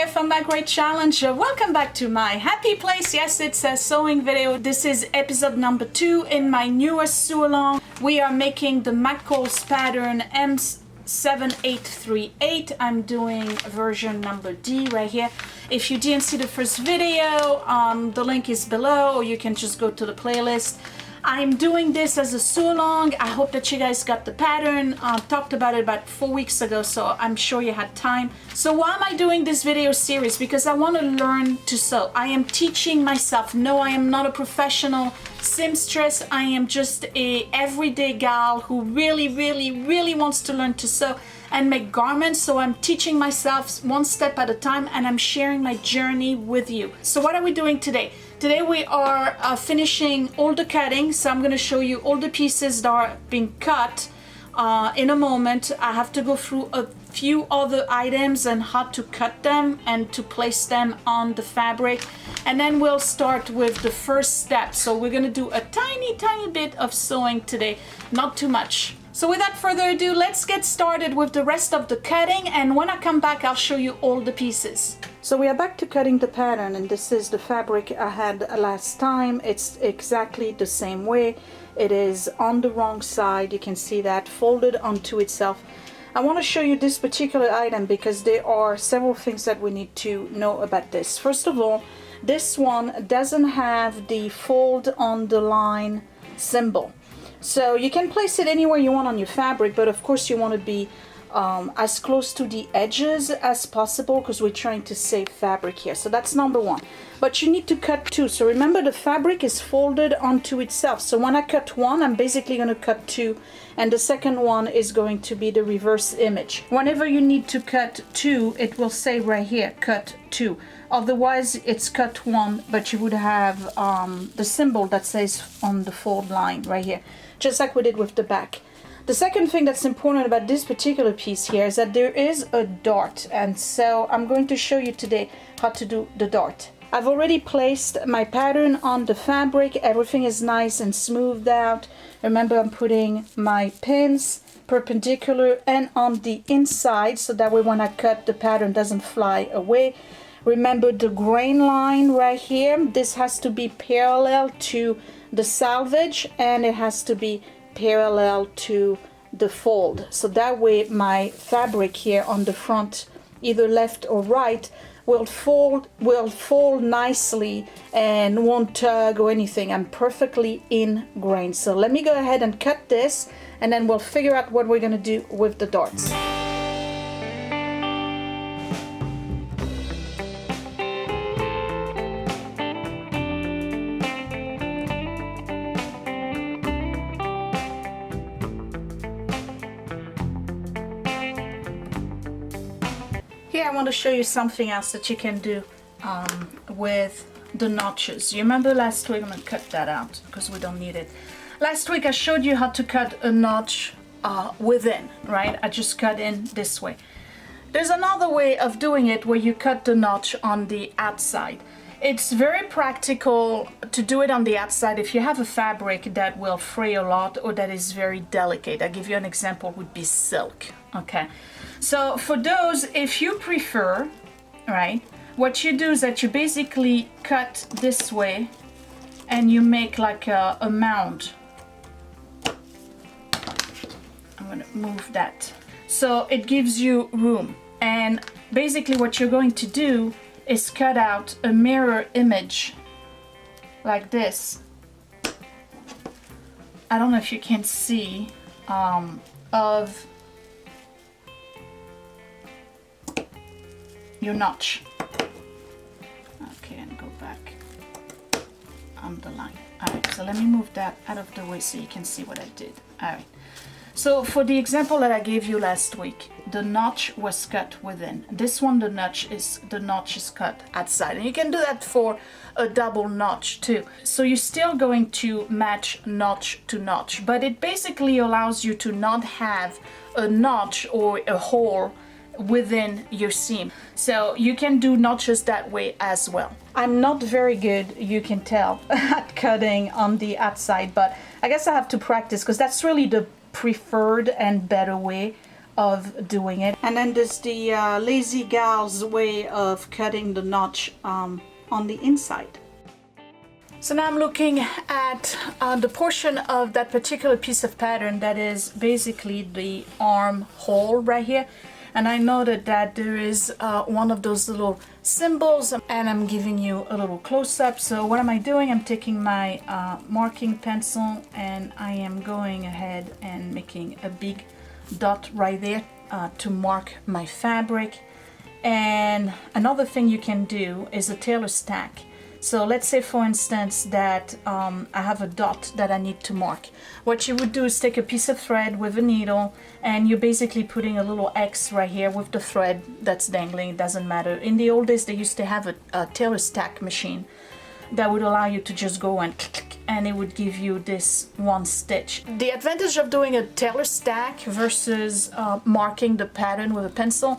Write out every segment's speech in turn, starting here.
here from My Great Challenge. Welcome back to my happy place. Yes, it's a sewing video. This is episode number 2 in my newest sew along. We are making the McCall's pattern M7838. I'm doing version number D right here. If you didn't see the first video, the link is below, or you can just go to the playlist. I'm doing this as a sew along. I hope that you guys got the pattern. Talked about it about 4 weeks ago, so I'm sure you had time. So why am I doing this video series? Because I want to learn to sew. I am teaching myself. No, I am not a professional seamstress. I am just a everyday gal who really wants to learn to sew and make garments. So I'm teaching myself one step at a time, and I'm sharing my journey with you. So what are we doing today? Today we are finishing all the cutting, so I'm going to show you all the pieces that are being cut in a moment. I have to go through a few other items and how to cut them and to place them on the fabric, and then we'll start with the first step. So we're going to do a tiny bit of sewing today, not too much. So without further ado, let's get started with the rest of the cutting, and when I come back I'll show you all the pieces. So we are back to cutting the pattern, and this is the fabric I had last time. It's exactly the same way. It is on the wrong side. You can see that folded onto itself. I want to show you this particular item because there are several things that we need to know about this. First of all, this one doesn't have the fold on the line symbol. So you can place it anywhere you want on your fabric, but of course you want to be as close to the edges as possible because we're trying to save fabric here. So that's number one. But you need to cut two. So remember, the fabric is folded onto itself. So when I cut one, I'm basically going to cut two, and the second one is going to be the reverse image. Whenever you need to cut two, it will say right here, cut two. Otherwise it's cut one, but you would have the symbol that says on the fold line right here, just like we did with the back. The second thing that's important about this particular piece here is that there is a dart, and so I'm going to show you today how to do the dart. I've already placed my pattern on the fabric. Everything is nice and smoothed out. Remember, I'm putting my pins perpendicular and on the inside, so that way when I cut, the pattern doesn't fly away. Remember the grain line right here, this has to be parallel to the selvage, and it has to be parallel to the fold, so that way my fabric here on the front, either left or right, will fold nicely and won't tug or anything. I'm perfectly in grain. So let me go ahead and cut this, and then we'll figure out what we're going to do with the darts. Here I want to show you something else that you can do with the notches. You remember last week, I'm going to cut that out because we don't need it. Last week I showed you how to cut a notch within, right? I just cut in this way. There's another way of doing it where you cut the notch on the outside. It's very practical to do it on the outside if you have a fabric that will fray a lot or that is very delicate. I'll give you an example, would be silk. Okay, so for those, if you prefer, right, what you do is that you basically cut this way and you make like a mound. I'm going to move that. So it gives you room, and basically what you're going to do is cut out a mirror image like this. I don't know if you can see of your notch. Okay, and go back on the line. Alright, so let me move that out of the way so you can see what I did. Alright, so for the example that I gave you last week, the notch was cut within. This one, the notch is cut outside, and you can do that for a double notch too. So you're still going to match notch to notch, but it basically allows you to not have a notch or a hole within your seam. So you can do notches that way as well. I'm not very good, you can tell, at cutting on the outside, but I guess I have to practice because that's really the preferred and better way of doing it. And then there's the lazy gal's way of cutting the notch on the inside. So now I'm looking at the portion of that particular piece of pattern that is basically the arm hole right here. And I noted that there is one of those little symbols, and I'm giving you a little close-up. So what am I doing? I'm taking my marking pencil and I am going ahead and making a big dot right there to mark my fabric. And another thing you can do is a tailor stack. So let's say, for instance, that I have a dot that I need to mark. What you would do is take a piece of thread with a needle, and you're basically putting a little X right here with the thread that's dangling. It doesn't matter. In the old days, they used to have a tailor stack machine that would allow you to just go and it would give you this one stitch. The advantage of doing a tailor stack versus marking the pattern with a pencil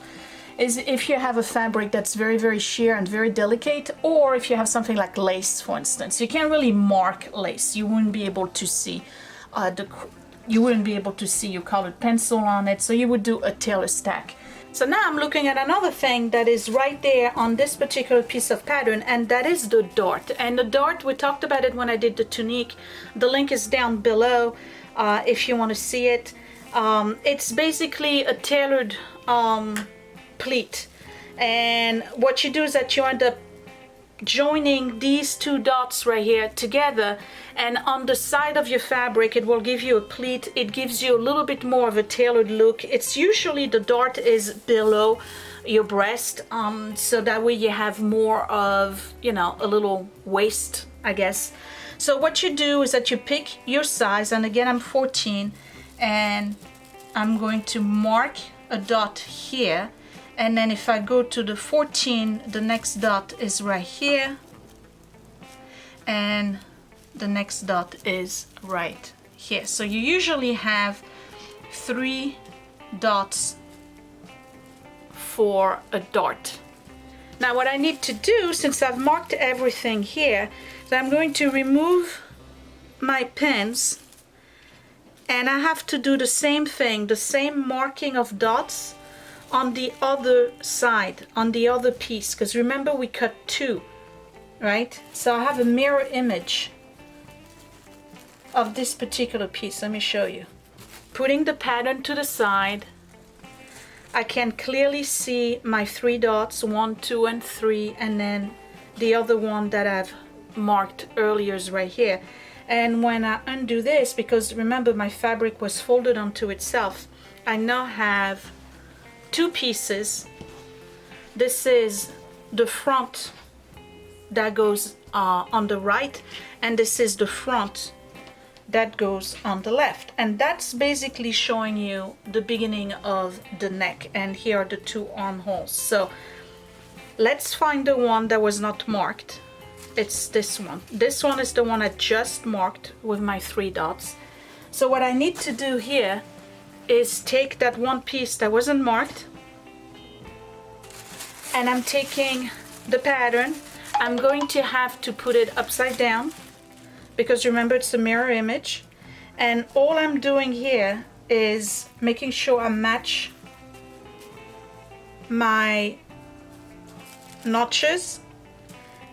is if you have a fabric that's very, very sheer and very delicate, or if you have something like lace, for instance. You can't really mark lace. You wouldn't be able to see your colored pencil on it, so you would do a tailor stack. So now I'm looking at another thing that is right there on this particular piece of pattern, and that is the dart. And the dart, we talked about it when I did the tunic. The link is down below if you want to see it. It's basically a tailored pleat, and what you do is that you end up joining these two dots right here together, and on the side of your fabric it will give you a pleat. It gives you a little bit more of a tailored look. It's usually the dart is below your breast, so that way you have more of, you know, a little waist, I guess. So what you do is that you pick your size, and again I'm 14, and I'm going to mark a dot here. And then if I go to the 14, the next dot is right here, and the next dot is right here. So you usually have 3 dots for a dart. Now what I need to do, since I've marked everything here, is I'm going to remove my pins, and I have to do the same thing, the same marking of dots on the other side, on the other piece, because remember we cut 2, right? So I have a mirror image of this particular piece. Let me show you. Putting the pattern to the side, I can clearly see my 3 dots, 1, 2, and 3, and then the other one that I've marked earlier is right here. And when I undo this, because remember my fabric was folded onto itself, I now have 2 pieces. This is the front that goes on the right, and this is the front that goes on the left, and that's basically showing you the beginning of the neck. And here are the 2 armholes. So let's find the one that was not marked. It's this one. This one is the one I just marked with my 3 dots. So what I need to do here is take that one piece that wasn't marked, and I'm taking the pattern. I'm going to have to put it upside down, because remember it's a mirror image, and all I'm doing here is making sure I match my notches,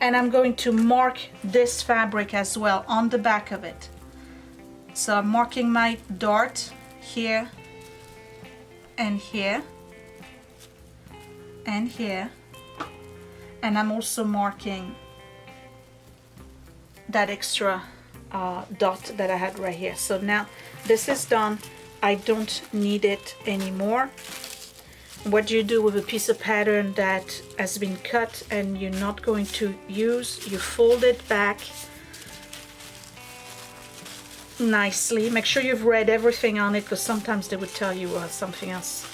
and I'm going to mark this fabric as well on the back of it. So I'm marking my dart here and here and here, and I'm also marking that extra dot that I had right here. So now this is done. I don't need it anymore. What you do with a piece of pattern that has been cut and you're not going to use, you fold it back nicely. Make sure you've read everything on it, because sometimes they would tell you something else.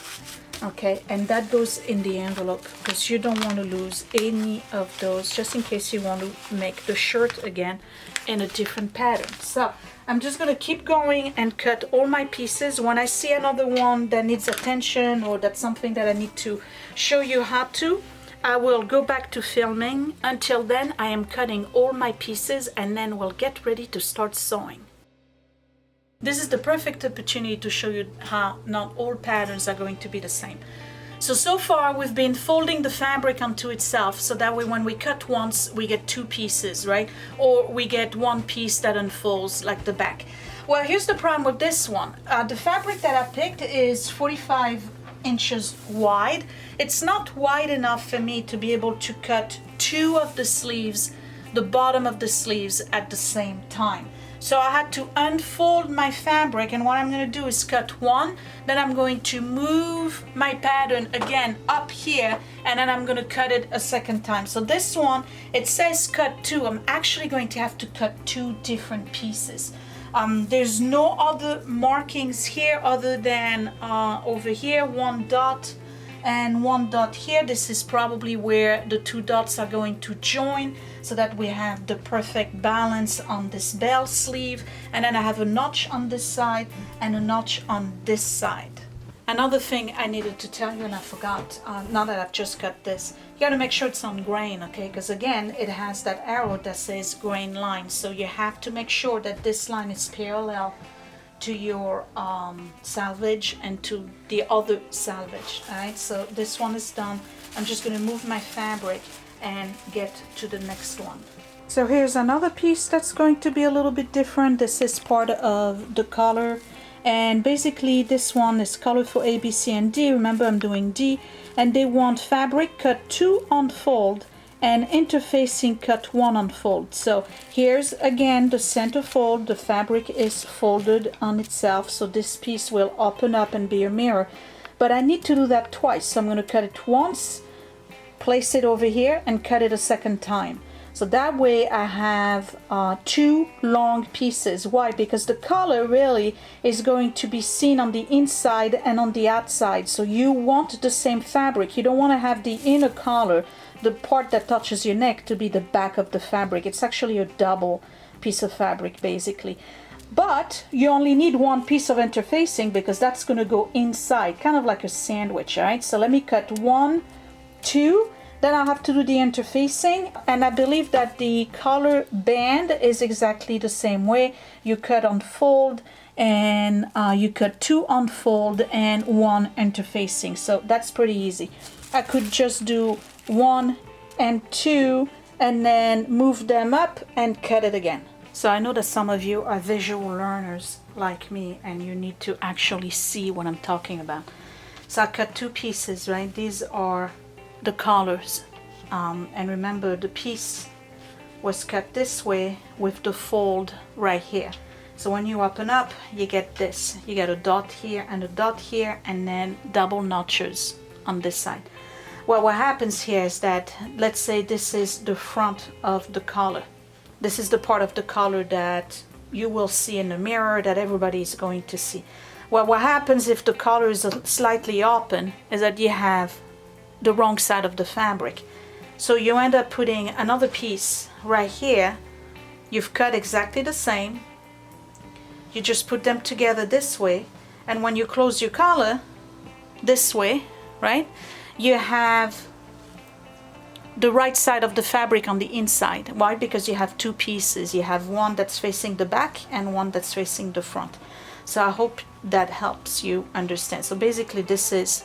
Okay, and that goes in the envelope, because you don't want to lose any of those, just in case you want to make the shirt again in a different pattern. So I'm just going to keep going and cut all my pieces. When I see another one that needs attention, or that's something that I need to show you how to, I will go back to filming. Until then, I am cutting all my pieces, and then we'll get ready to start sewing. This is the perfect opportunity to show you how not all patterns are going to be the same. So far we've been folding the fabric onto itself, so that way when we cut once, we get two pieces, right? Or we get one piece that unfolds like the back. Well, here's the problem with this one. The fabric that I picked is 45 inches wide. It's not wide enough for me to be able to cut two of the sleeves, the bottom of the sleeves at the same time. So I had to unfold my fabric, and what I'm going to do is cut one, then I'm going to move my pattern again up here, and then I'm going to cut it a second time. So this one, it says cut two. I'm actually going to have to cut two different pieces. There's no other markings here other than over here, one dot and one dot here. This is probably where the two dots are going to join, so that we have the perfect balance on this bell sleeve. And then I have a notch on this side and a notch on this side. Another thing I needed to tell you, and I forgot, now that I've just cut this, you gotta make sure it's on grain, okay? Because again, it has that arrow that says grain line, so you have to make sure that this line is parallel to your salvage and to the other salvage. All right, so this one is done. I'm just going to move my fabric and get to the next one. So here's another piece that's going to be a little bit different. This is part of the collar, and basically this one is color for A, B, C, and D. Remember, I'm doing D, and they want fabric cut 2 unfold and interfacing cut 1 unfold. So here's again the center fold. The fabric is folded on itself, so this piece will open up and be a mirror, but I need to do that twice. So I'm going to cut it once, place it over here, and cut it a second time. So that way I have two long pieces. Why? Because the collar really is going to be seen on the inside and on the outside. So you want the same fabric. You don't want to have the inner collar, the part that touches your neck, to be the back of the fabric. It's actually a double piece of fabric basically. But you only need one piece of interfacing because that's going to go inside, kind of like a sandwich, all right? So let me cut 1, 2, then I'll have to do the interfacing, and I believe that the collar band is exactly the same way. You cut unfold, and you cut 2 unfold and 1 interfacing. So that's pretty easy. I could just do 1 and 2 and then move them up and cut it again. So I know that some of you are visual learners like me, and you need to actually see what I'm talking about. So I cut 2 pieces, right? These are the collars, and remember the piece was cut this way with the fold right here. So when you open up, you get this. You get a dot here and a dot here, and then double notches on this side. Well, what happens here is that, let's say this is the front of the collar. This is the part of the collar that you will see in the mirror, that everybody is going to see. Well, what happens if the collar is slightly open is that you have the wrong side of the fabric. So you end up putting another piece right here. You've cut exactly the same. You just put them together this way, and when you close your collar this way, right, you have the right side of the fabric on the inside. Why? Because you have 2 pieces. You have one that's facing the back and one that's facing the front. So I hope that helps you understand. So basically this is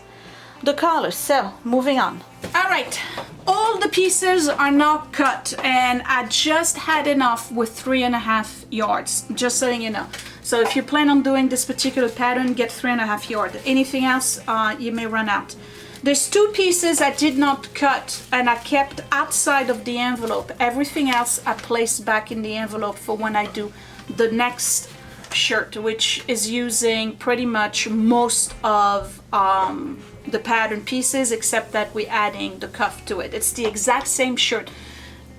the collar. So moving on. All right, all the pieces are now cut, and I just had enough with 3.5 yards, just so you know. So if you plan on doing this particular pattern, get 3.5 yards. Anything else, you may run out. There's 2 pieces I did not cut, and I kept outside of the envelope. Everything else I placed back in the envelope for when I do the next shirt, which is using pretty much most of the pattern pieces, except that we're adding the cuff to it. It's the exact same shirt.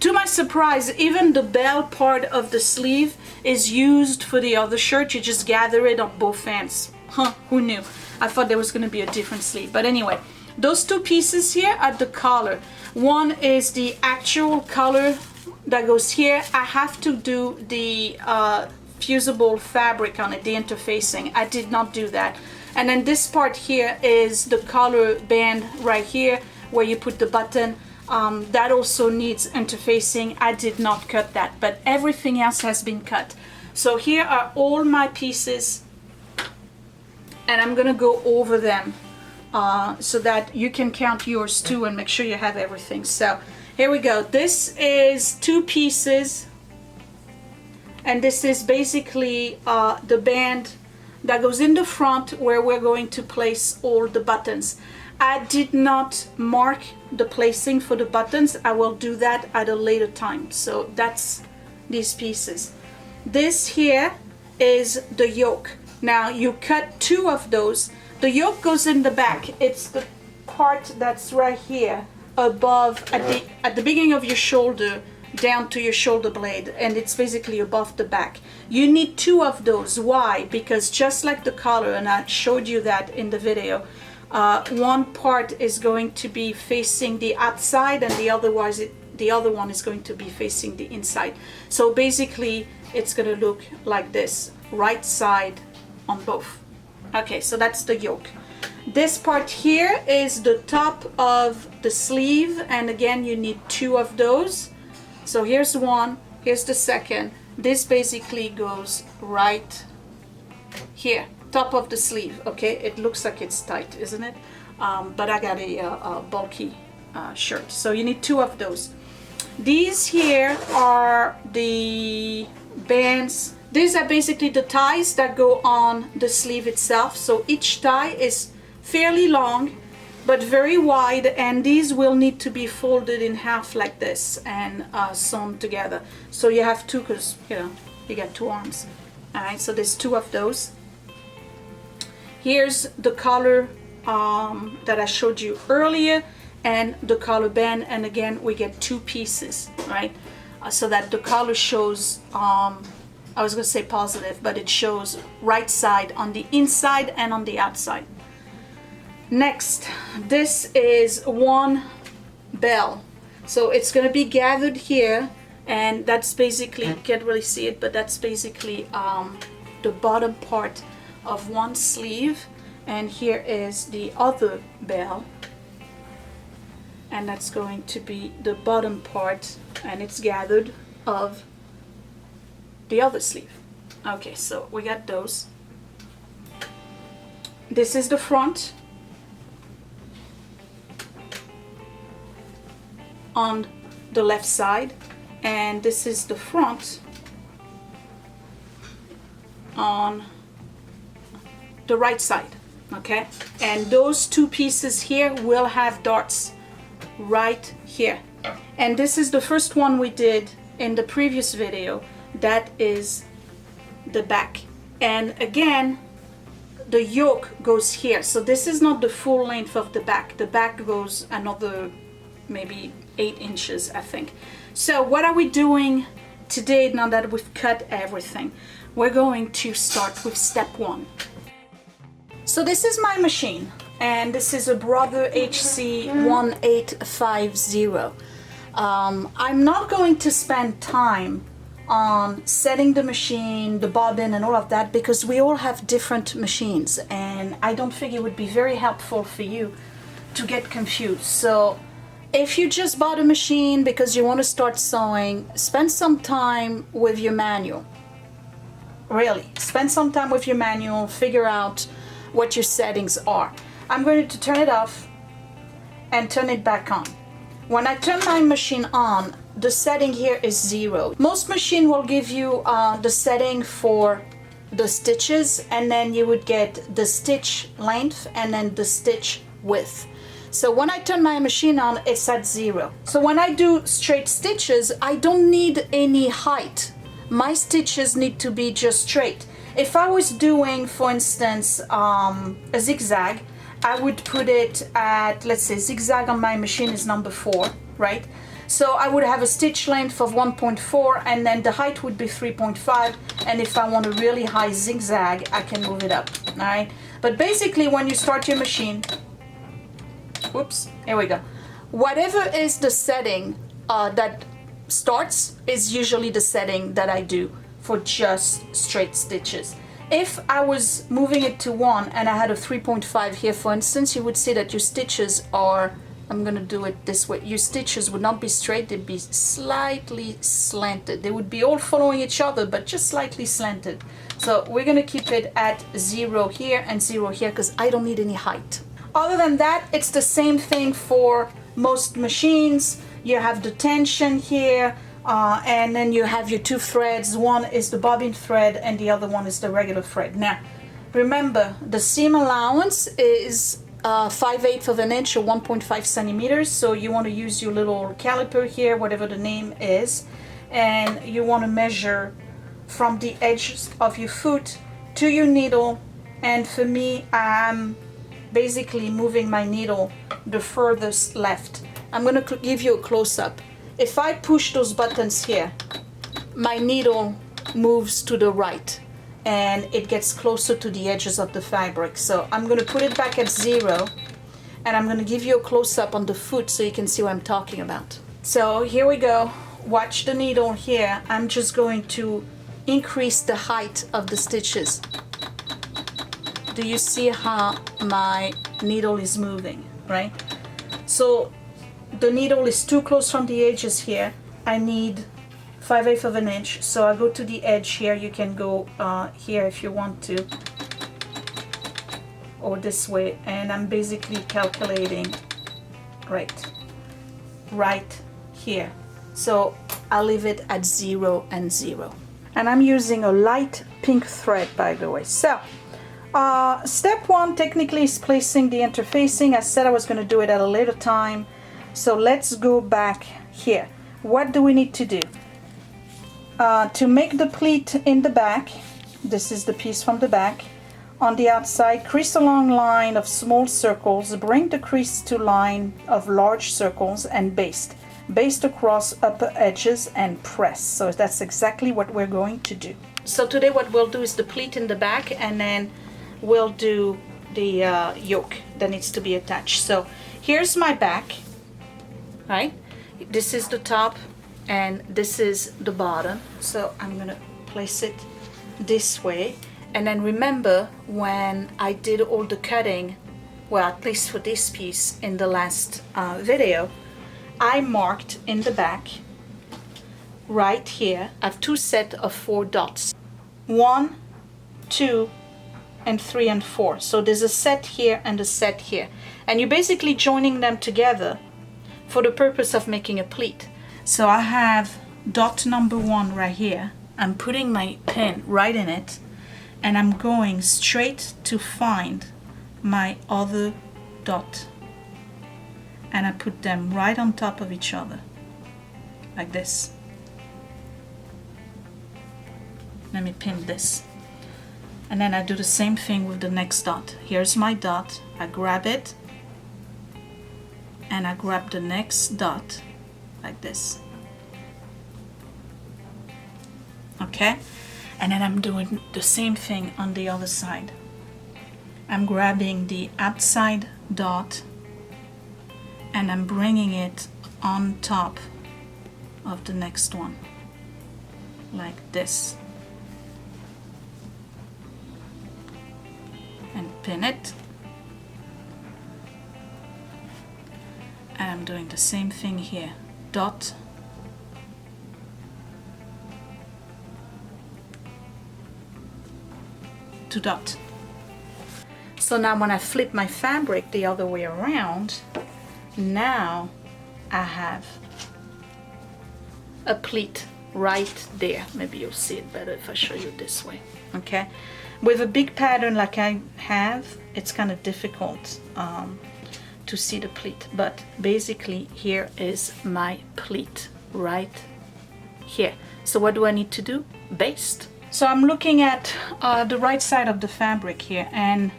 To my surprise, even the bell part of the sleeve is used for the other shirt. You just gather it on both ends. Huh, who knew? I thought there was going to be a different sleeve. But anyway, those 2 pieces here are the collar. One is the actual collar that goes here. I have to do the fusible fabric on it, the interfacing. I did not do that. And then this part here is the collar band right here where you put the button. That also needs interfacing. I did not cut that, but everything else has been cut. So here are all my pieces, and I'm gonna go over them so that you can count yours too and make sure you have everything. So here we go. This is 2 pieces, and this is basically the band that goes in the front where we're going to place all the buttons. I did not mark the placing for the buttons. I will do that at a later time. So that's these pieces. This here is the yoke. Now you cut 2 of those. The yoke goes in the back. It's the part that's right here above at the beginning of your shoulder down to your shoulder blade, and it's basically above the back. You need 2 of those. Why? Because just like the collar, and I showed you that in the video, one part is going to be facing the outside and the other one is going to be facing the inside. So basically it's going to look like this, right side on both. Okay, so that's the yoke. This part here is the top of the sleeve, and again you need 2 of those. So here's one, here's the second. This basically goes right here, top of the sleeve. Okay, it looks like it's tight, isn't it? But I got a bulky shirt, so you need 2 of those. These here are the bands. These are basically the ties that go on the sleeve itself. So each tie is fairly long but very wide, and these will need to be folded in half like this and sewn together. So you have 2 because you got 2 arms. All right, so there's 2 of those. Here's the collar that I showed you earlier, and the collar band, and again we get 2 pieces, right? So that the collar shows, I was gonna say positive, but it shows right side on the inside and on the outside. Next, this is 1 bell. So it's gonna be gathered here, and that's basically, you can't really see it, but that's basically the bottom part of 1 sleeve. And here is the other bell, and that's going to be the bottom part, and it's gathered of the other sleeve. Okay, so we got those. This is the front on the left side, and this is the front on the right side. Okay, and those 2 pieces here will have darts right here, and this is the first one we did in the previous video. That is the back, and again the yoke goes here. So this is not the full length of the back. The back goes another maybe 8 inches, I think. So what are we doing today now that we've cut everything? We're going to start with step 1. So this is my machine, and this is a Brother HC1850. I'm not going to spend time on setting the machine, the bobbin and all of that, because we all have different machines, and I don't think it would be very helpful for you to get confused. So if you just bought a machine because you want to start sewing, spend some time with your manual. Really, spend some time with your manual, figure out what your settings are. I'm going to turn it off and turn it back on. When I turn my machine on, the setting here is 0. Most machine will give you the setting for the stitches, and then you would get the stitch length and then the stitch width. So when I turn my machine on, it's at 0. So when I do straight stitches, I don't need any height. My stitches need to be just straight. If I was doing, for instance, a zigzag, I would put it at, let's say, zigzag on my machine is number 4, right? So I would have a stitch length of 1.4, and then the height would be 3.5, and if I want a really high zigzag, I can move it up, all right? But basically, when you start your machine, whoops, here we go. Whatever is the setting that starts is usually the setting that I do for just straight stitches. If I was moving it to 1 and I had a 3.5 here, for instance, you would see that your stitches are I'm gonna do it this way. Your stitches would not be straight, they'd be slightly slanted. They would be all following each other, but just slightly slanted. So we're gonna keep it at 0 here and 0 here because I don't need any height. Other than that, it's the same thing for most machines. You have the tension here, and then you have your 2 threads. One is the bobbin thread and the other one is the regular thread. Now, remember, the seam allowance is 5/8 of an inch or 1.5 centimeters. So you want to use your little caliper here, whatever the name is, and you want to measure from the edges of your foot to your needle. And for me, I'm basically moving my needle the furthest left. I'm going to give you a close-up. If I push those buttons here, my needle moves to the right and it gets closer to the edges of the fabric. So I'm going to put it back at 0 and I'm going to give you a close-up on the foot so you can see what I'm talking about. So here we go. Watch the needle here. I'm just going to increase the height of the stitches. Do you see how my needle is moving, right? So the needle is too close from the edges here. I need 5/8 of an inch. So I go to the edge here. You can go here if you want to, or this way. And I'm basically calculating right here. So I'll leave it at 0 and 0. And I'm using a light pink thread, by the way. So step 1 technically is placing the interfacing. I said I was going to do it at a later time. So let's go back here. What do we need to do? To make the pleat in the back, this is the piece from the back. On the outside, crease a long line of small circles, bring the crease to line of large circles and baste. Baste across upper edges and press. So that's exactly what we're going to do. So today what we'll do is the pleat in the back, and then we'll do the yoke that needs to be attached. So here's my back, right? This is the top and this is the bottom. So I'm gonna place it this way. And then remember when I did all the cutting, well, at least for this piece in the last video, I marked in the back right here. I have 2 sets of 4 dots. 1, 2, and 3 and 4. So there's a set here and a set here. And you're basically joining them together for the purpose of making a pleat. So I have dot number 1 right here. I'm putting my pin right in it and I'm going straight to find my other dot. And I put them right on top of each other, like this. Let me pin this. And then I do the same thing with the next dot. Here's my dot, I grab it, and I grab the next dot, like this. Okay? And then I'm doing the same thing on the other side. I'm grabbing the outside dot, and I'm bringing it on top of the next one, like this. And pin it. And I'm doing the same thing here. Dot. To dot. So now when I flip my fabric the other way around, now I have a pleat right there. Maybe you'll see it better if I show you this way. Okay, with a big pattern like I have, it's kind of difficult to see the pleat, but basically here is my pleat right here. So what do I need to do? Baste. So I'm looking at the right side of the fabric here, and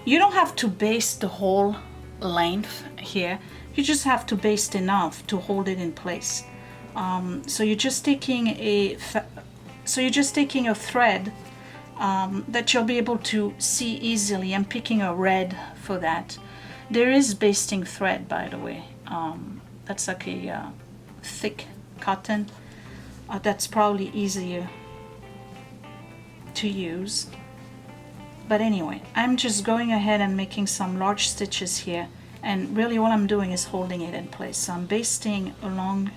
you don't have to baste the whole length here. You just have to baste enough to hold it in place. So you're just taking a thread that you'll be able to see easily. I'm picking a red for that. There is basting thread, by the way. That's like a thick cotton. That's probably easier to use. But anyway, I'm just going ahead and making some large stitches here And really all I'm doing is holding it in place. So I'm basting along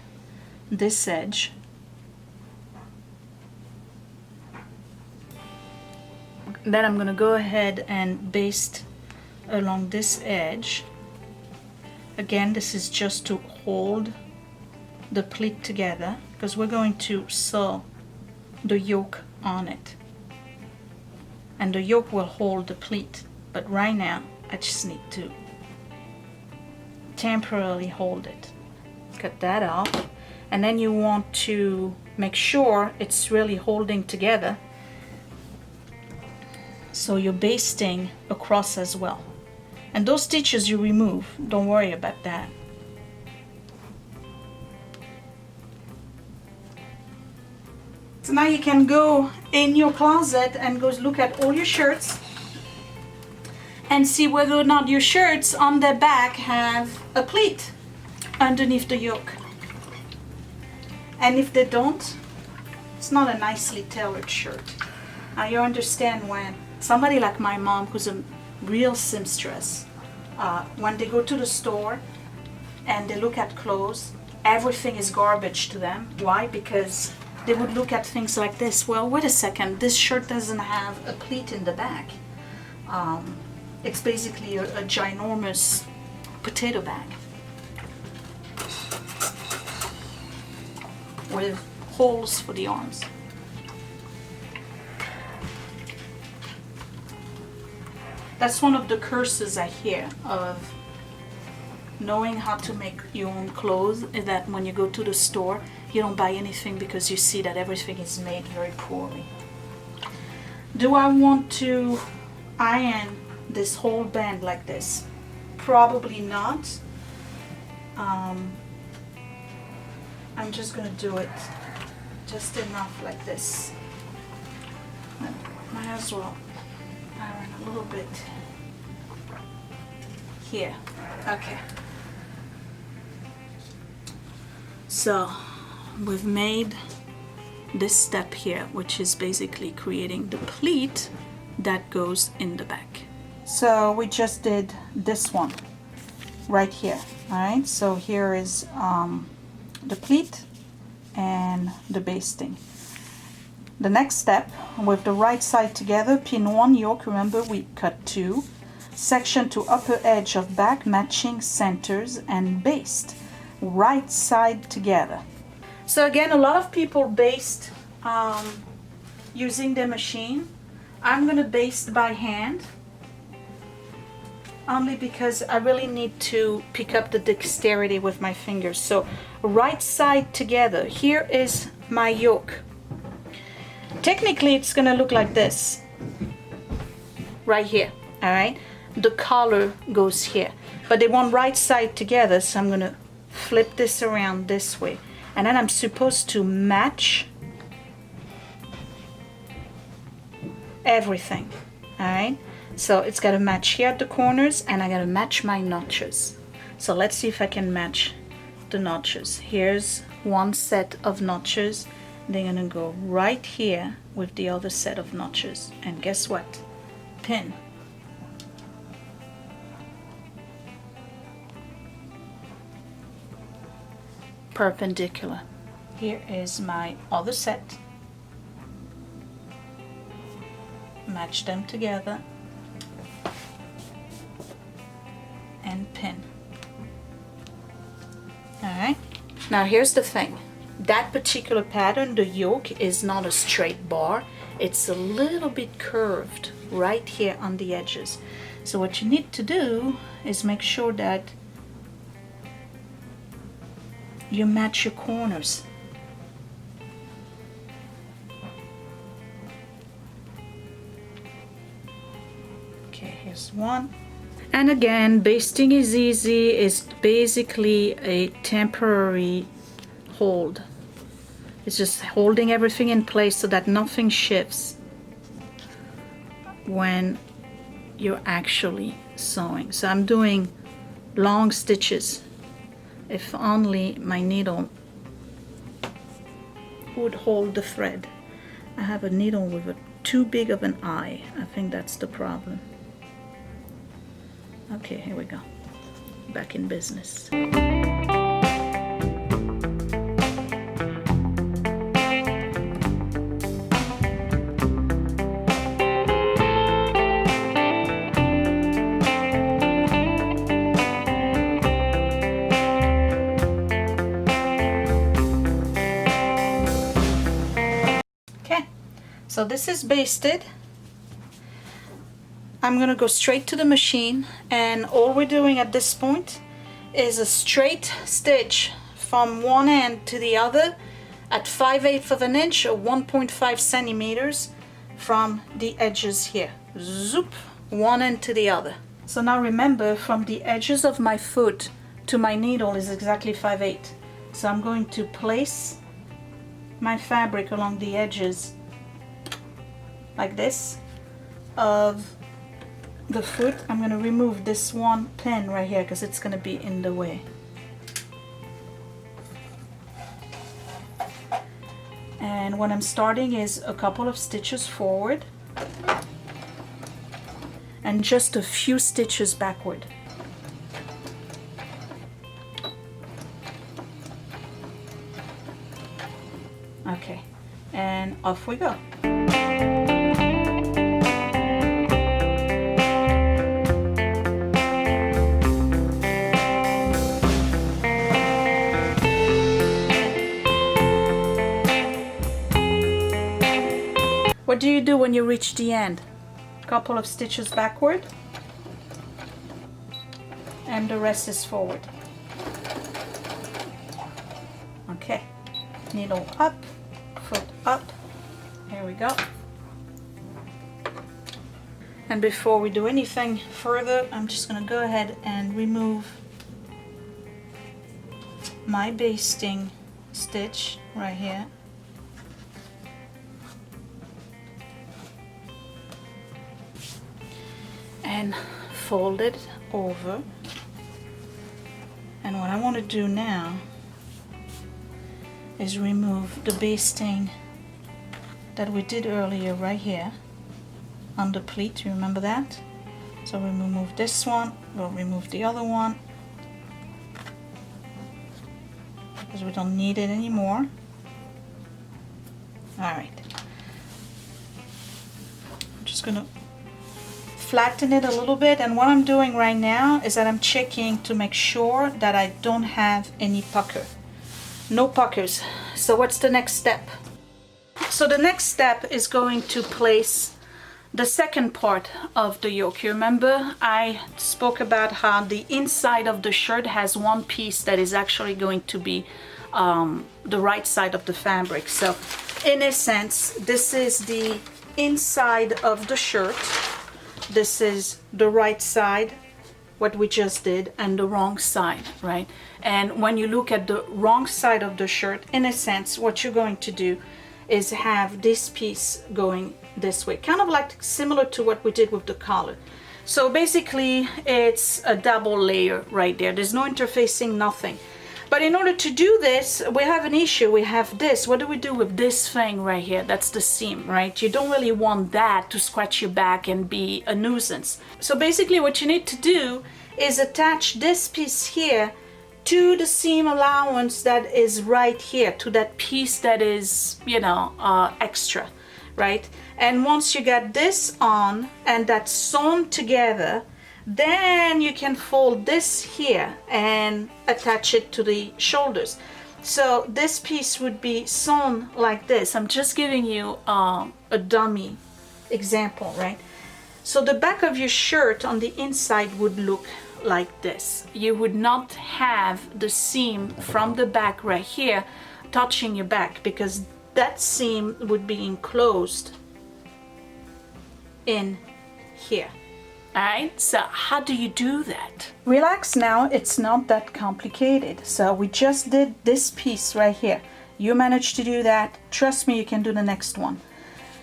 this edge. Then I'm going to go ahead and baste along this edge. Again, this is just to hold the pleat together because we're going to sew the yoke on it. And the yoke will hold the pleat. But right now, I just need to temporarily hold it. Cut that off. And then you want to make sure it's really holding together. So you're basting across as well. And those stitches you remove, don't worry about that. So now you can go in your closet and go look at all your shirts and see whether or not your shirts on their back have a pleat underneath the yoke. And if they don't, it's not a nicely tailored shirt. Now you understand when somebody like my mom, who's a real seamstress, when they go to the store and they look at clothes, everything is garbage to them. Why? Because they would look at things like this. Well, wait a second, this shirt doesn't have a pleat in the back. It's basically a ginormous potato bag with holes for the arms. That's one of the curses I hear of knowing how to make your own clothes, is that when you go to the store, you don't buy anything because you see that everything is made very poorly. Do I want to iron this whole band like this? Probably not. I'm just gonna do it just enough like this. Might as well iron a little bit here. Okay. So we've made this step here, which is basically creating the pleat that goes in the back. So we just did this one right here. All right, so here is the pleat and the basting. The next step, with the right side together, pin one yoke, remember we cut two, section to upper edge of back, matching centers, and baste right side together. So again, a lot of people baste using the machine. I'm gonna baste by hand, only because I really need to pick up the dexterity with my fingers. So right side together, here is my yoke. Technically it's gonna look like this right here. All right, the collar goes here, but they want right side together, so I'm gonna flip this around this way, and then I'm supposed to match everything. All right, so it's got to match here at the corners, and I got to match my notches. So let's see if I can match the notches. Here's one set of notches. They're gonna go right here with the other set of notches, and guess what? Pin. Perpendicular. Here is my other set. Match them together and pin. All right, now here's the thing. That particular pattern, the yoke, is not a straight bar. It's a little bit curved right here on the edges. So what you need to do is make sure that you match your corners. Okay, here's one. And again, basting is easy. It's basically a temporary hold. It's just holding everything in place so that nothing shifts when you're actually sewing. So I'm doing long stitches. If only my needle would hold the thread. I have a needle with too big of an eye. I think that's the problem. Okay, here we go. back in business. So this is basted. I'm gonna go straight to the machine, and all we're doing at this point is a straight stitch from one end to the other at 5/8 of an inch or 1.5 centimeters from the edges here. Zoop, one end to the other. So now remember, from the edges of my foot to my needle is exactly 5/8. So I'm going to place my fabric along the edges like this of the foot. I'm going to remove this one pin right here because it's going to be in the way. And what I'm starting is a couple of stitches forward and just a few stitches backward. Okay, and off we go. What do you do when you reach the end? Couple of stitches backward and the rest is forward. Okay, needle up, foot up, here we go. And before we do anything further, I'm just going to go ahead and remove my basting stitch right here. And fold it over. And what I want to do now is remove the basting that we did earlier right here on the pleat. You remember that? So we remove this one, we'll remove the other one because we don't need it anymore. Alright, I'm just gonna flatten it a little bit, and what I'm doing right now is that I'm checking to make sure that I don't have any pucker. No puckers. So what's the next step? So the next step is going to place the second part of the yoke. You remember I spoke about how the inside of the shirt has one piece that is actually going to be the right side of the fabric. So in a sense, this is the inside of the shirt. This is the right side, what we just did, and the wrong side, right? And when you look at the wrong side of the shirt, in a sense, what you're going to do is have this piece going this way, kind of like similar to what we did with the collar. So basically, it's a double layer right there. There's no interfacing, nothing. But in order to do this, we have an issue. We have this. What do we do with this thing right here? That's the seam, right? You don't really want that to scratch your back and be a nuisance. So basically what you need to do is attach this piece here to the seam allowance that is right here, to that piece that is, you know, extra, right? And once you get this on and that's sewn together, then you can fold this here and attach it to the shoulders. So this piece would be sewn like this. I'm just giving you a dummy example, right? So the back of your shirt on the inside would look like this. You would not have the seam from the back right here touching your back, because that seam would be enclosed in here. Alright, so how do you do that? Relax now, it's not that complicated. So we just did this piece right here. You managed to do that. Trust me, you can do the next one.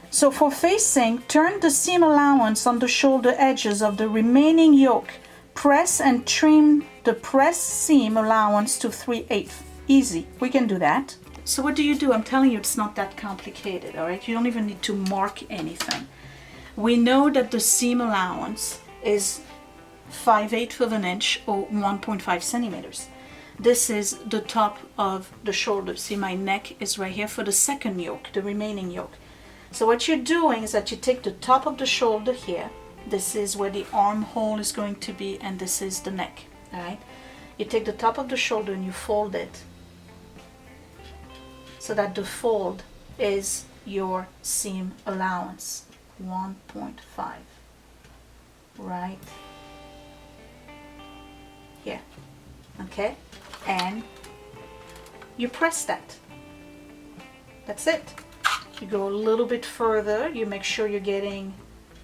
So for facing, turn the seam allowance on the shoulder edges of the remaining yoke. Press and trim the press seam allowance to 3/8. Easy, we can do that. So what do? I'm telling you, it's not that complicated, alright? You don't even need to mark anything. We know that the seam allowance is 5/8 of an inch or 1.5 centimeters. This is the top of the shoulder. See, my neck is right here for the second yoke, the remaining yoke. So what you're doing is that you take the top of the shoulder here. This is where the armhole is going to be, and this is the neck. All right. You take the top of the shoulder and you fold it so that the fold is your seam allowance, 1.5, right here. Okay, and you press that. That's it. You go a little bit further, you make sure you're getting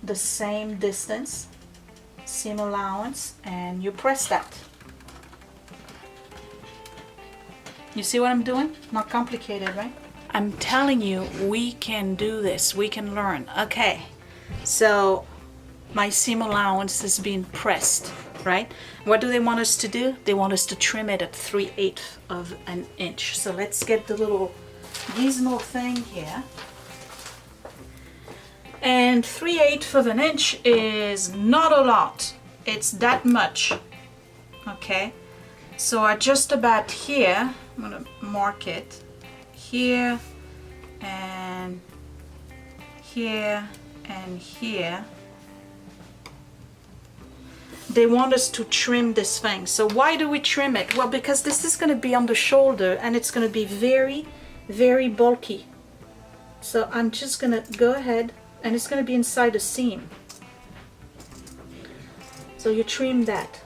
the same distance, seam allowance, and you press that. You see what I'm doing? Not complicated, right? I'm telling you, we can do this. We can learn. Okay, so my seam allowance is being pressed, right? What do they want us to do? They want us to trim it at 3/8 of an inch. So let's get the little gizmo thing here. And 3/8 of an inch is not a lot. It's that much, okay? So at just about here, I'm gonna mark it here and here and here. They want us to trim this thing. So why do we trim it? Well, because this is gonna be on the shoulder and it's gonna be very, very bulky. So I'm just gonna go ahead, and it's gonna be inside the seam. So you trim that.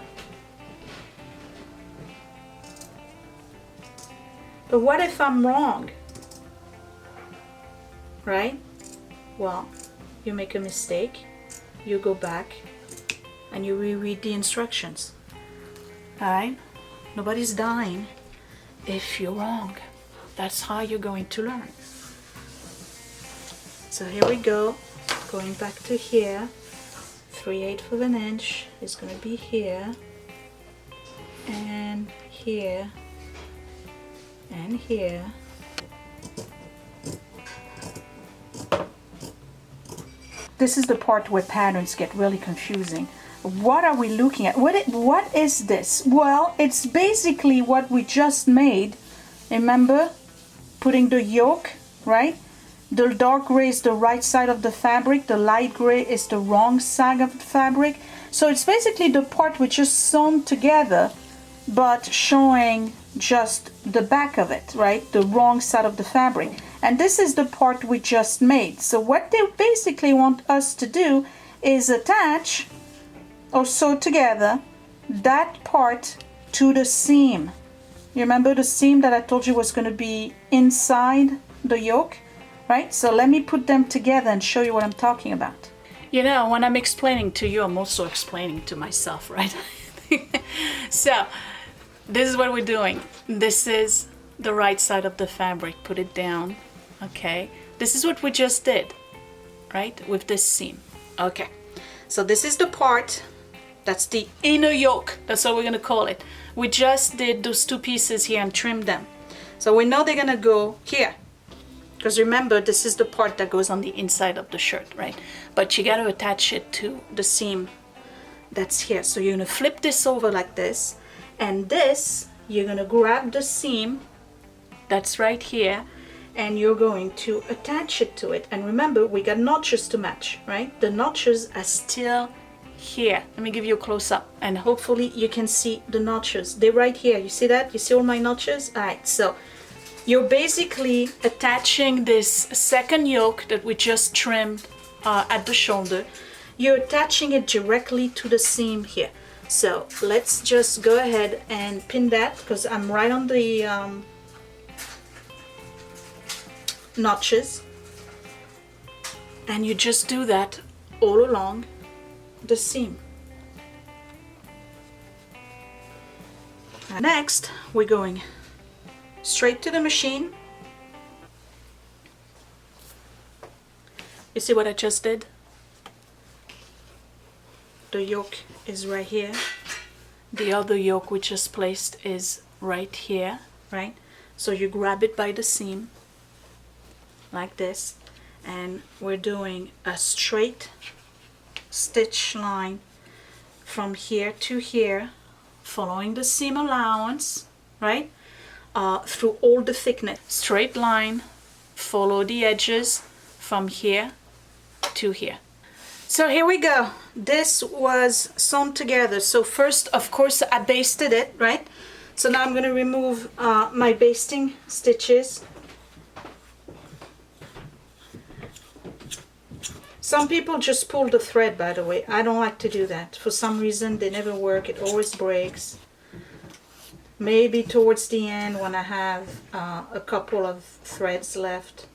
But what if I'm wrong? Right? Well, you make a mistake, you go back and you reread the instructions. Alright? Nobody's dying if you're wrong. That's how you're going to learn. So here we go, going back to here. 3/8 of an inch is going to be here and here and here. This is the part where patterns get really confusing. What are we looking at? What is this? Well, it's basically what we just made. Remember, putting the yoke, right? The dark gray is the right side of the fabric, the light gray is the wrong side of the fabric. So it's basically the part we just sewn together, but showing just the back of it, right? The wrong side of the fabric. And this is the part we just made. So what they basically want us to do is attach or sew together that part to the seam. You remember the seam that I told you was going to be inside the yoke, right? So let me put them together and show you what I'm talking about. You know, when I'm explaining to you, I'm also explaining to myself, right? So this is what we're doing. This is the right side of the fabric. Put it down. Okay. This is what we just did, right? With this seam. Okay. So this is the part. That's the inner yoke. That's what we're going to call it. We just did those two pieces here and trimmed them. So we know they're going to go here. Because remember, this is the part that goes on the inside of the shirt, right? But you got to attach it to the seam that's here. So you're going to flip this over like this. And this, you're going to grab the seam that's right here. And you're going to attach it to it. And remember, we got notches to match, right? The notches are still here. Let me give you a close-up. And hopefully you can see the notches. They're right here. You see that? You see all my notches? All right, so you're basically attaching this second yoke that we just trimmed at the shoulder. You're attaching it directly to the seam here. So let's just go ahead and pin that because I'm right on the notches. And you just do that all along the seam. And next, we're going straight to the machine. You see what I just did? The yoke is right here. The other yoke we just placed is right here, right? So you grab it by the seam like this, and we're doing a straight stitch line from here to here, following the seam allowance, right? Through all the thickness. Straight line, follow the edges from here to here. So here we go. This was sewn together. So first, of course, I basted it, right? So now I'm going to remove my basting stitches. Some people just pull the thread, by the way. I don't like to do that. For some reason, they never work. It always breaks. Maybe towards the end, when I have a couple of threads left,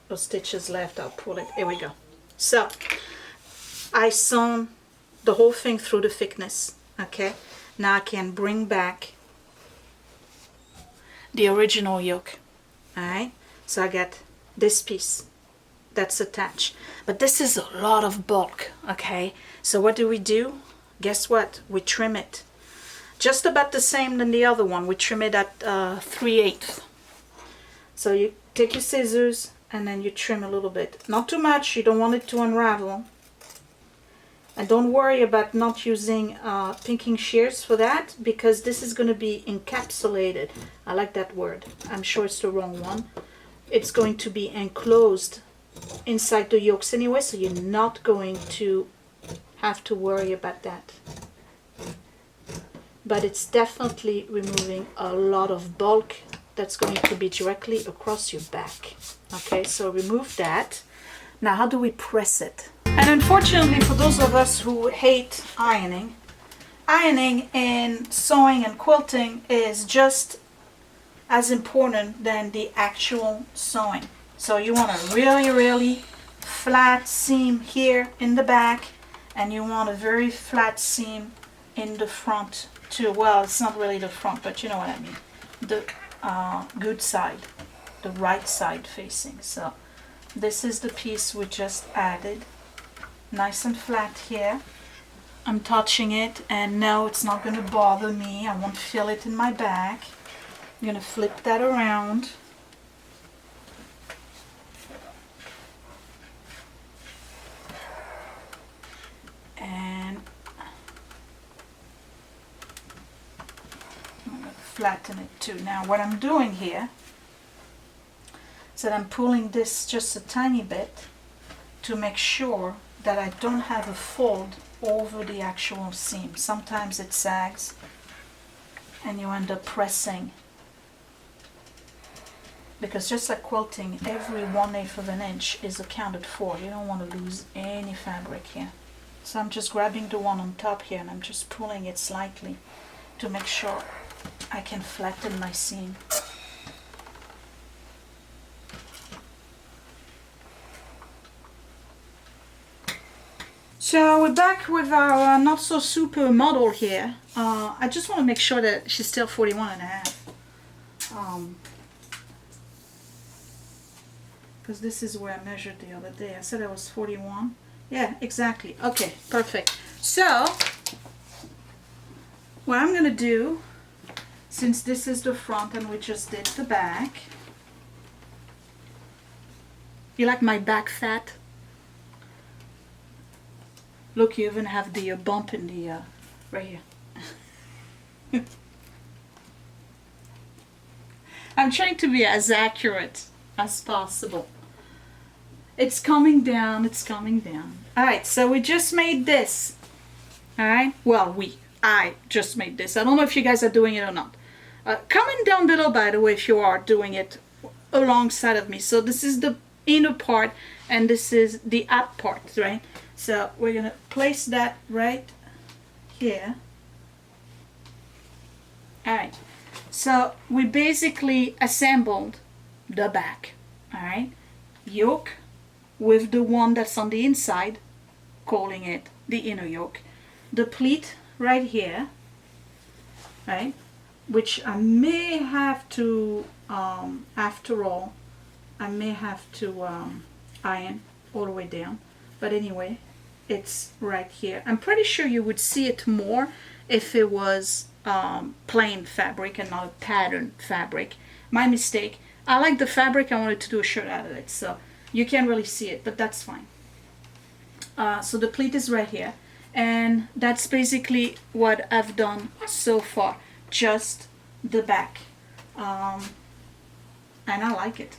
or stitches left, I'll pull it. Here we go. So, I sewn the whole thing through the thickness, okay? Now I can bring back the original yoke, alright? So I got this piece that's attached. But this is a lot of bulk, okay? So what do? Guess what? We trim it. Just about the same than the other one. We trim it at 3/8. So you take your scissors and then you trim a little bit. Not too much, you don't want it to unravel. And don't worry about not using pinking shears for that, because this is going to be encapsulated. I like that word. I'm sure it's the wrong one. It's going to be enclosed inside the yolks anyway, so you're not going to have to worry about that. But it's definitely removing a lot of bulk that's going to be directly across your back. Okay, so remove that. Now how do we press it? And unfortunately for those of us who hate ironing, ironing in sewing and quilting is just as important than the actual sewing. So you want a really flat seam here in the back, and you want a very flat seam in the front too. Well, it's not really the front, but you know what I mean. The good side, the right side facing. So this is the piece we just added. Nice and flat here. I'm touching it, and no, it's not going to bother me. I won't feel it in my back. I'm going to flip that around. And I'm going to flatten it too. Now what I'm doing here is that I'm pulling this just a tiny bit to make sure that I don't have a fold over the actual seam. Sometimes it sags and you end up pressing, because just like quilting, every 1/8 of an inch is accounted for. You don't want to lose any fabric here. So I'm just grabbing the one on top here and I'm just pulling it slightly to make sure I can flatten my seam. So we're back with our not so super model here. I just want to make sure that she's still 41.5. Because this is where I measured the other day. I said I was 41. Yeah, exactly. Okay, perfect. So what I'm going to do, since this is the front and we just did the back. You like my back fat? Look, you even have the bump in the, right here. I'm trying to be as accurate as possible. It's coming down, it's coming down. Alright, so we just made this. Alright, well, I just made this. I don't know if you guys are doing it or not. Comment down below, by the way, if you are doing it alongside of me. So this is the inner part and this is the up part, right? So we're going to place that right here. Alright, so we basically assembled the back. Alright, yoke with the one that's on the inside, calling it the inner yoke. The pleat right here, right, which I may have to, after all, I may have to iron all the way down. But anyway, it's right here. I'm pretty sure you would see it more if it was plain fabric and not a pattern fabric. My mistake. I like the fabric. I wanted to do a shirt out of it, so you can't really see it, but that's fine. So the pleat is right here, and that's basically what I've done so far, just the back. And I like it.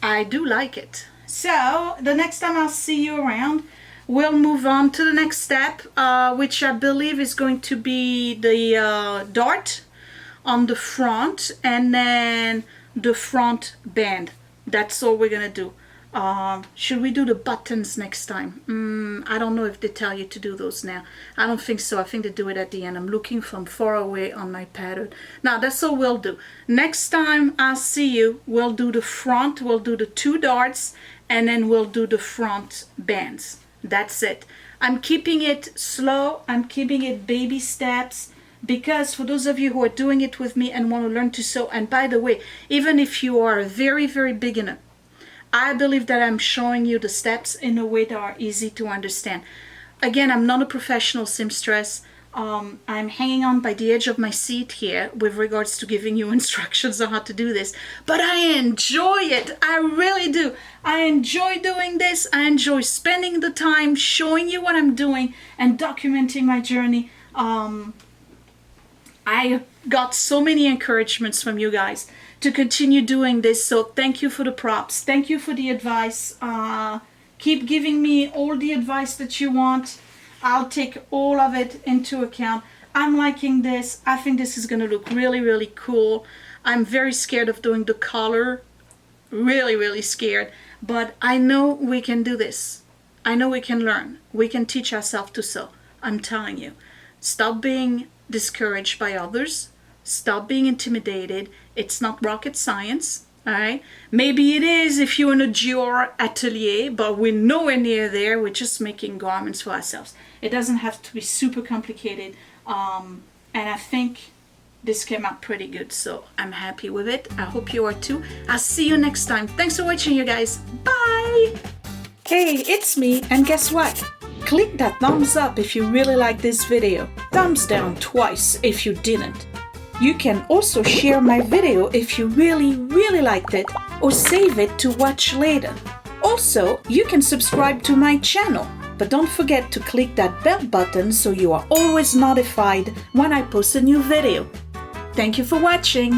I do like it. So the next time I'll see you around, we'll move on to the next step, which I believe is going to be the dart on the front, and then the front band. That's all we're gonna do. Should we do the buttons next time? I don't know if they tell you to do those now. I don't think so. I think they do it at the end. I'm looking from far away on my pattern. Now that's all we'll do. Next time I'll see you, we'll do the front, we'll do the 2 darts, and then we'll do the front bands. That's it. I'm keeping it slow. I'm keeping it baby steps, because for those of you who are doing it with me and want to learn to sew, and by the way, even if you are a very, very beginner, I believe that I'm showing you the steps in a way that are easy to understand. Again, I'm not a professional seamstress. I'm hanging on by the edge of my seat here with regards to giving you instructions on how to do this, but I enjoy it. I really do. I enjoy doing this. I enjoy spending the time showing you what I'm doing and documenting my journey. I got so many encouragements from you guys to continue doing this, so thank you for the props. Thank you for the advice. Keep giving me all the advice that you want. I'll take all of it into account. I'm liking this. I think this is going to look really, really cool. I'm very scared of doing the color. Really, really scared. But I know we can do this. I know we can learn. We can teach ourselves to sew. I'm telling you. Stop being discouraged by others. Stop being intimidated. It's not rocket science. All right, maybe it is if you're in a Dior atelier, but we're nowhere near there. We're just making garments for ourselves. It doesn't have to be super complicated. And I think this came out pretty good, so I'm happy with it. I hope you are too. I'll see you next time. Thanks for watching, you guys. Bye. Hey, it's me, and guess what? Click that thumbs up if you really like this video. Thumbs down twice if you didn't. You can also share my video if you really, really liked it, or save it to watch later. Also, you can subscribe to my channel, but don't forget to click that bell button so you are always notified when I post a new video. Thank you for watching.